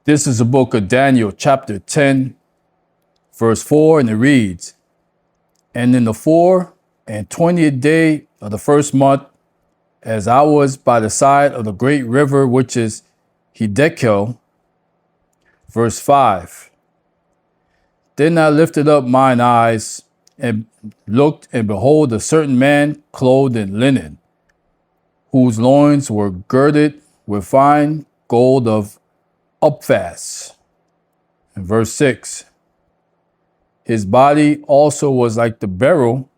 This is the book of Daniel, chapter 10, verse 4, and it reads, And in the 24th day of the first month, as I was by the side of the great river, which is Hiddekel, verse 5, Then I lifted up mine eyes and looked, and behold, a certain man clothed in linen, whose loins were girded with fine gold of Uphaz. And verse 6, His body also was like the beryl,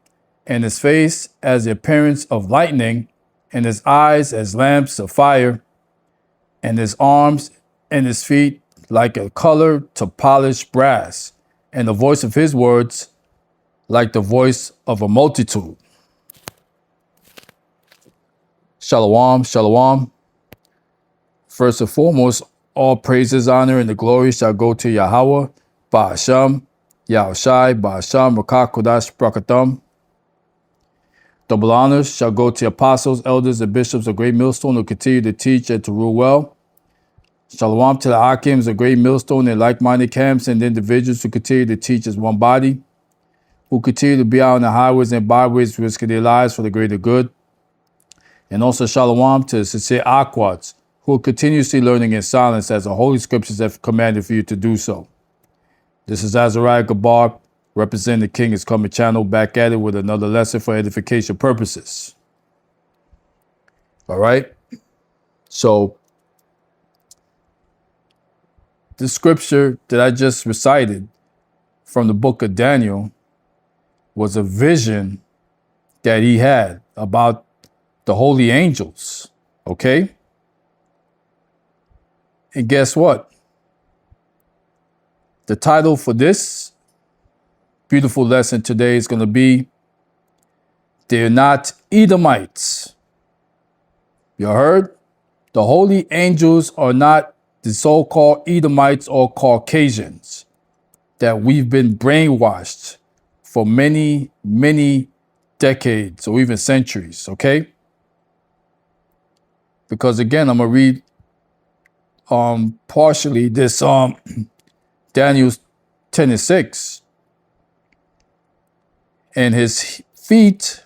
and his face as the appearance of lightning, and his eyes as lamps of fire, and his arms and his feet like a color to polished brass, and the voice of his words like the voice of a multitude. Shalom, shalom. First and foremost, all praises, honor, and the glory shall go to Yahweh, Ba'asham, Yahushai, Ba'asham, Rakah, Kodash, Brakatham. Double honors shall go to apostles, elders, and bishops of Great Millstone who continue to teach and to rule well. Shalom to the Hakims of Great Millstone and like-minded camps and individuals who continue to teach as one body, who continue to be out on the highways and byways risking their lives for the greater good. And also shalom to the sincere Akwats, who are continuously learning in silence as the Holy Scriptures have commanded for you to do so. This is Azariah Gabar, representing the King is Coming channel, back at it with another lesson for edification purposes. All right. So the scripture that I just recited from the book of Daniel was a vision that he had about the holy angels. Okay. And guess what? The title for this beautiful lesson today is going to be, They're Not Edomites. You heard? The holy angels are not the so-called Edomites or Caucasians that we've been brainwashed for many, many decades or even centuries, okay? Because again, I'm going to read partially this Daniel 10:6. And his feet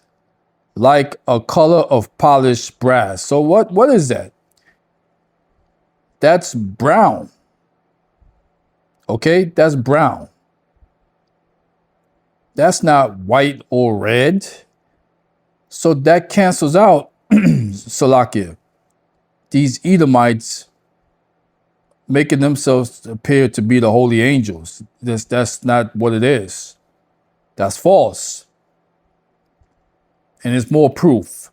like a color of polished brass. So what is that? That's brown. Okay, that's brown. That's not white or red. So that cancels out, Salakia, these Edomites making themselves appear to be the holy angels. That's not what it is. That's false. And it's more proof.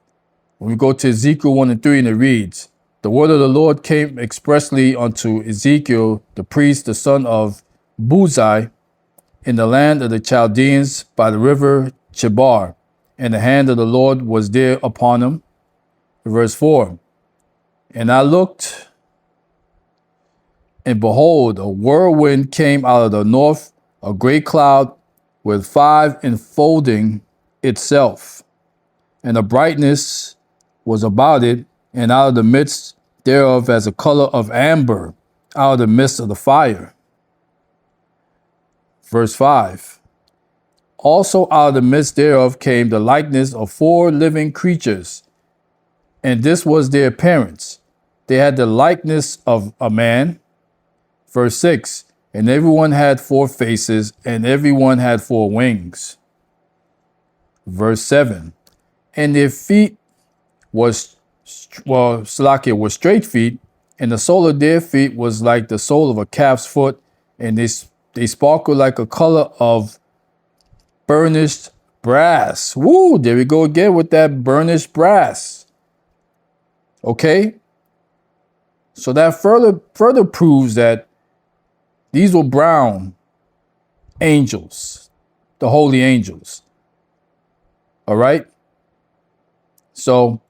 When we go to Ezekiel 1:3, and it reads, The word of the Lord came expressly unto Ezekiel, the priest, the son of Buzai, in the land of the Chaldeans by the river Chebar, and the hand of the Lord was there upon him. Verse 4, And I looked, and behold, a whirlwind came out of the north, a great cloud with 5 enfolding itself. And the brightness was about it, and out of the midst thereof as a color of amber, out of the midst of the fire. Verse 5. Also out of the midst thereof came the likeness of 4 living creatures, and this was their appearance. They had the likeness of a man. Verse 6. And everyone had 4 faces, and everyone had 4 wings. Verse 7. And their feet was straight feet, and the sole of their feet was like the sole of a calf's foot, and they sparkled like a color of burnished brass. Woo! There we go again with that burnished brass. Okay? So that further proves that these were brown angels, the holy angels. All right? So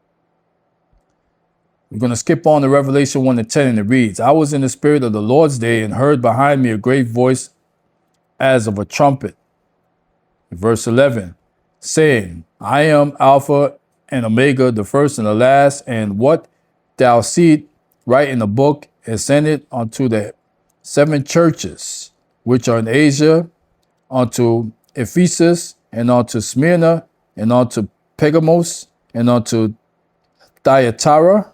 we're going to skip on to Revelation 1:10, and it reads, I was in the spirit of the Lord's day and heard behind me a great voice as of a trumpet. Verse 11, saying, I am Alpha and Omega, the first and the last, and what thou seest, write in the book and send it unto the 7 churches, which are in Asia, unto Ephesus, and unto Smyrna, and unto Pergamos, and unto Thyatira,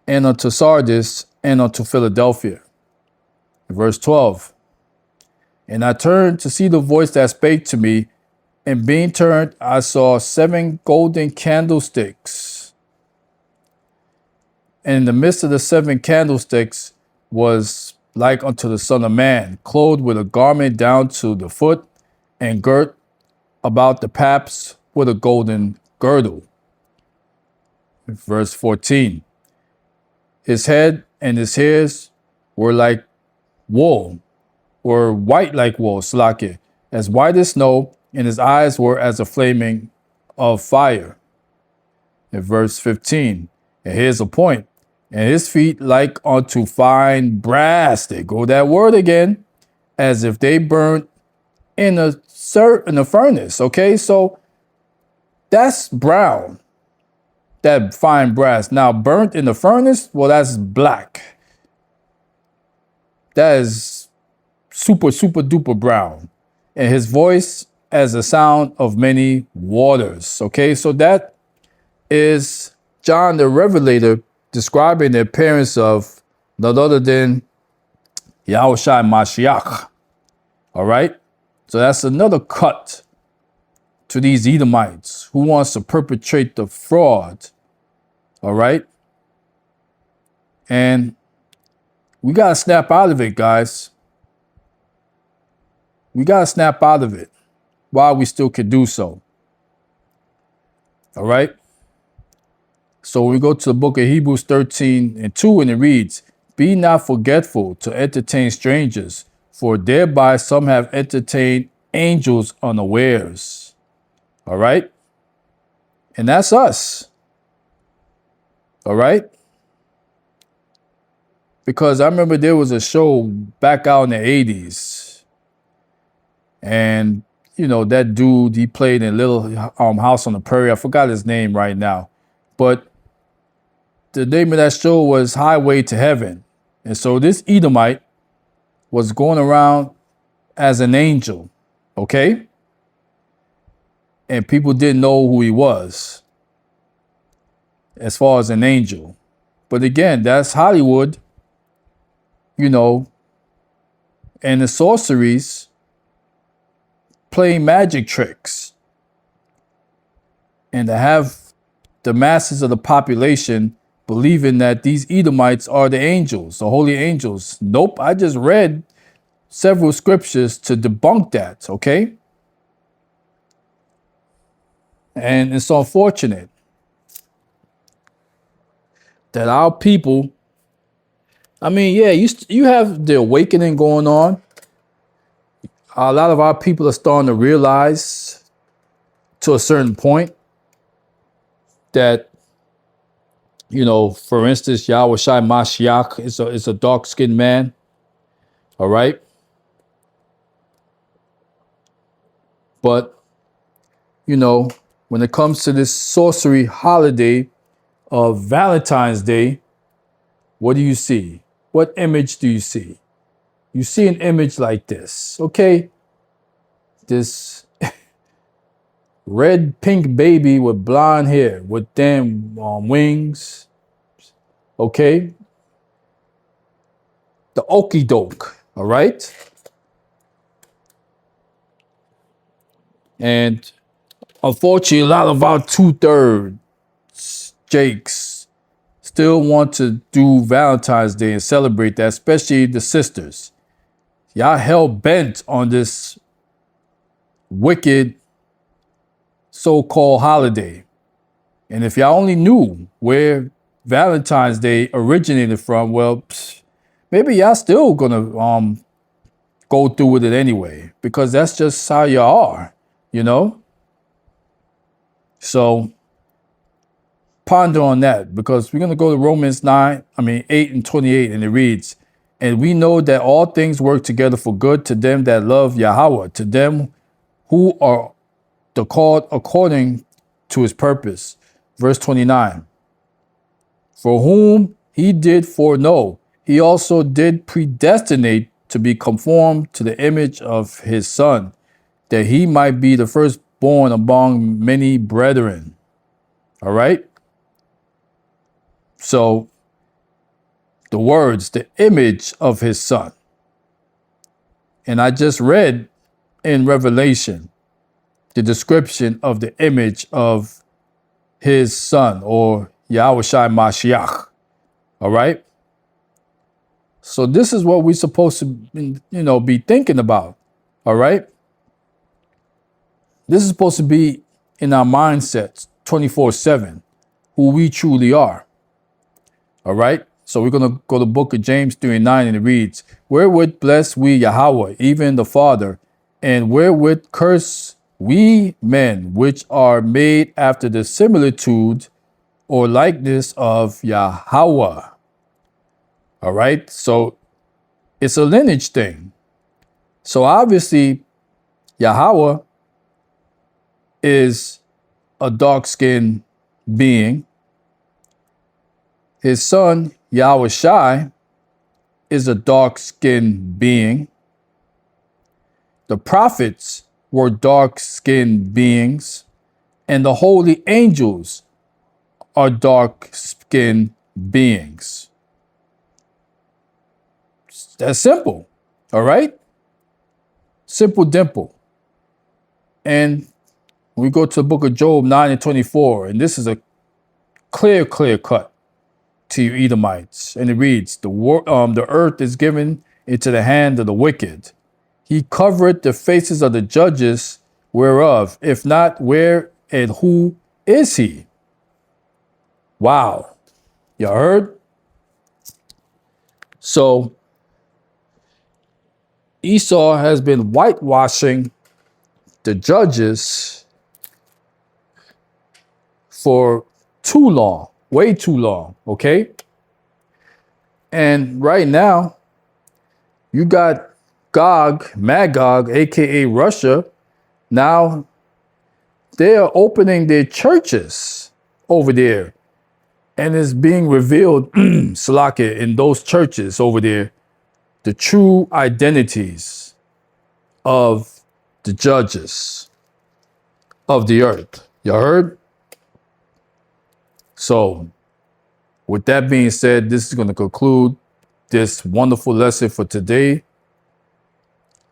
and unto Sardis, and unto Philadelphia. Verse 12. And I turned to see the voice that spake to me, and being turned, I saw 7 golden candlesticks. And in the midst of the 7 candlesticks was like unto the Son of Man, clothed with a garment down to the foot, and girt about the paps with a golden girdle. Verse 14. His head and his hairs were like wool, or white like wool, slake, as white as snow, and his eyes were as a flaming of fire. In verse 15, and here's a point, and his feet like unto fine brass. There go that word again, as if they burnt in a furnace. Okay, so that's brown, that fine brass. Now burnt in the furnace, well, that's black. That is super duper brown. And his voice as the sound of many waters. Okay, so that is John the Revelator describing the appearance of none other than Yahushua Mashiach. All right, so that's another cut to these Edomites who wants to perpetrate the fraud. All right, and we got to snap out of it, guys. We got to snap out of it while we still can do so. All right. So we go to the book of Hebrews 13:2, and it reads, be not forgetful to entertain strangers, for thereby some have entertained angels unawares. All right. And that's us. All right. Because I remember there was a show back out in the 80s. And, you know, that dude, he played in Little House on the Prairie. I forgot his name right now. But the name of that show was Highway to Heaven. And so this Edomite was going around as an angel. Okay? And people didn't know who he was as far as an angel. But again, that's Hollywood, you know, and the sorceries playing magic tricks, and to have the masses of the population believing that these Edomites are the angels, the holy angels. Nope, I just read several scriptures to debunk that, okay? And it's unfortunate that our people, I mean, yeah, you have the awakening going on. A lot of our people are starting to realize to a certain point that, you know, for instance, Yahushua Mashiach is a dark-skinned man. All right. But, you know, when it comes to this sorcery holiday of Valentine's Day, what do you see? What image do you see? You see an image like this, okay? This red pink baby with blonde hair with damn wings, okay? The okie doke, all right? And unfortunately, a lot of our 2/3 Jakes still want to do Valentine's Day and celebrate that, especially the sisters. Y'all hell bent on this wicked so-called holiday. And if y'all only knew where Valentine's Day originated from, well, maybe y'all still gonna go through with it anyway, because that's just how you are, you know? So ponder on that, because we're gonna go to Romans 8:28, and it reads, and we know that all things work together for good to them that love Yahweh, to them who are the called according to his purpose. Verse 29, for whom he did foreknow, he also did predestinate to be conformed to the image of his Son, that he might be the firstborn among many brethren. All right? So, the words, the image of his Son. And I just read in Revelation the description of the image of his Son, or Yahushua Mashiach. All right? So this is what we're supposed to, be thinking about. All right? This is supposed to be in our mindsets 24/7, who we truly are. All right? So we're going to go to the book of James 3:9, and it reads, wherewith bless we Yahweh, even the Father, and wherewith curse we men, which are made after the similitude or likeness of Yahweh. All right? So it's a lineage thing. So obviously, Yahweh is a dark-skinned being. His son, Yahushai, is a dark-skinned being. The prophets were dark-skinned beings, and the holy angels are dark-skinned beings. That's simple, all right? Simple dimple. And we go to the book of Job 9:24, and this is a clear cut to you Edomites. And it reads, the earth is given into the hand of the wicked. He covereth the faces of the judges whereof, if not, where and who is he? Wow. You heard? So Esau has been whitewashing the judges for too long, way too long, okay? And right now, you got Magog, aka Russia. Now they are opening their churches over there, and it's being revealed, Salakia, in those churches over there, the true identities of the judges of the earth. You heard? So, with that being said, this is going to conclude this wonderful lesson for today.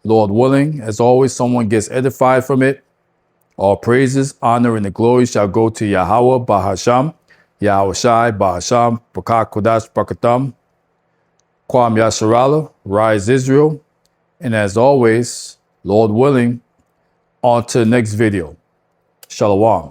Lord willing, as always, someone gets edified from it. All praises, honor, and the glory shall go to Yahweh Bahasham, Yahushai Bahasham, Bakak Kodash Bakatam, Kwam Yasharala, Rise Israel. And as always, Lord willing, on to the next video. Shalom.